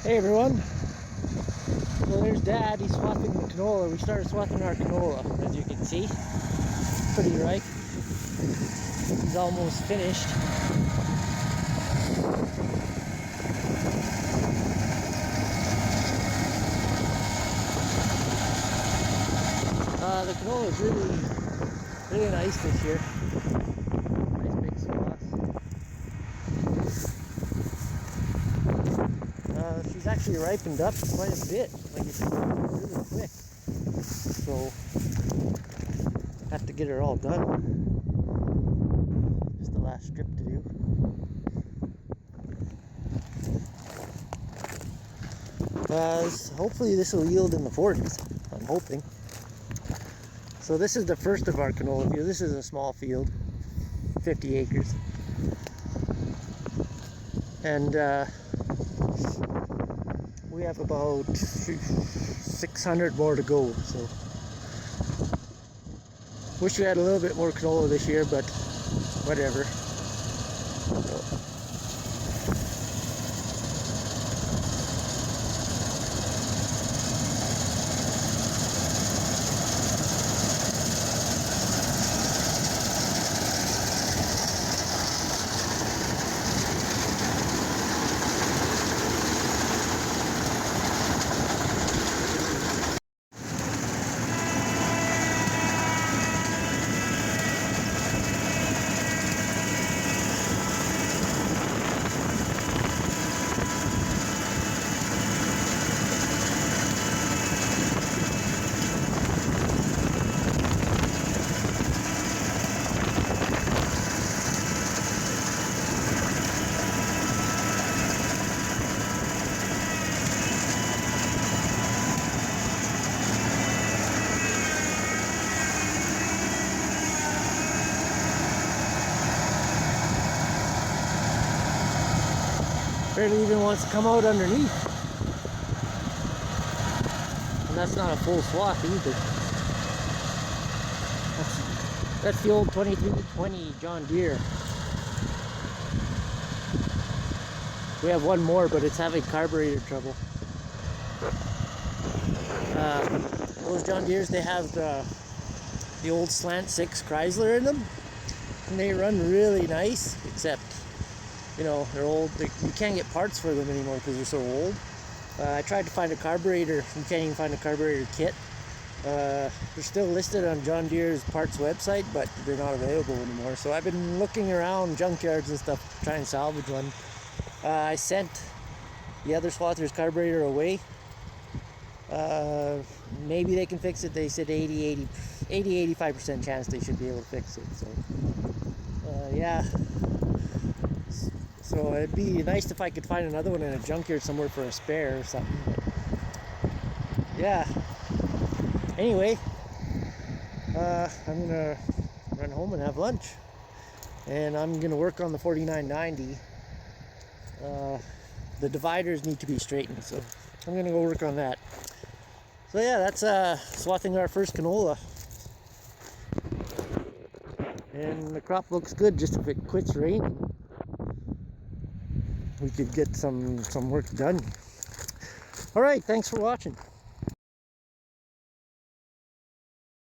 Hey everyone, so there's Dad, he's swathing the canola. We started swathing our canola, as you can see. Pretty ripe. He's almost finished. The canola is really nice this year. Nice big swath. She's actually ripened up quite a bit. Like it's really quick. So have to get her all done. Just the last strip to do. Hopefully this will yield in the 40s. I'm hoping. So this is the first of our canola field. This is a small field, 50 acres. And we have about 600 more to go. So wish we had a little bit more canola this year, but whatever. Barely even wants to come out underneath. And that's not a full swath either. That's the old 2320 John Deere. We have one more, but it's having carburetor trouble. Those John Deeres, they have the old slant 6 Chrysler in them. And they run really nice, except you know, they're old. You can't get parts for them anymore because they're so old. I tried to find a carburetor. You can't even find a carburetor kit. They're still listed on John Deere's parts website, but they're not available anymore. So I've been looking around junkyards and stuff, trying to salvage one. I sent the other swather's carburetor away. Maybe they can fix it. They said 85% chance they should be able to fix it. So, yeah. So it'd be nice if I could find another one in a junkyard somewhere for a spare or something. But yeah. Anyway, I'm gonna run home and have lunch, and I'm gonna work on the 4990. The dividers need to be straightened, so I'm gonna go work on that. So yeah, that's swathing our first canola, and the crop looks good. Just if it quits raining, we could get some work done. All right, thanks for watching.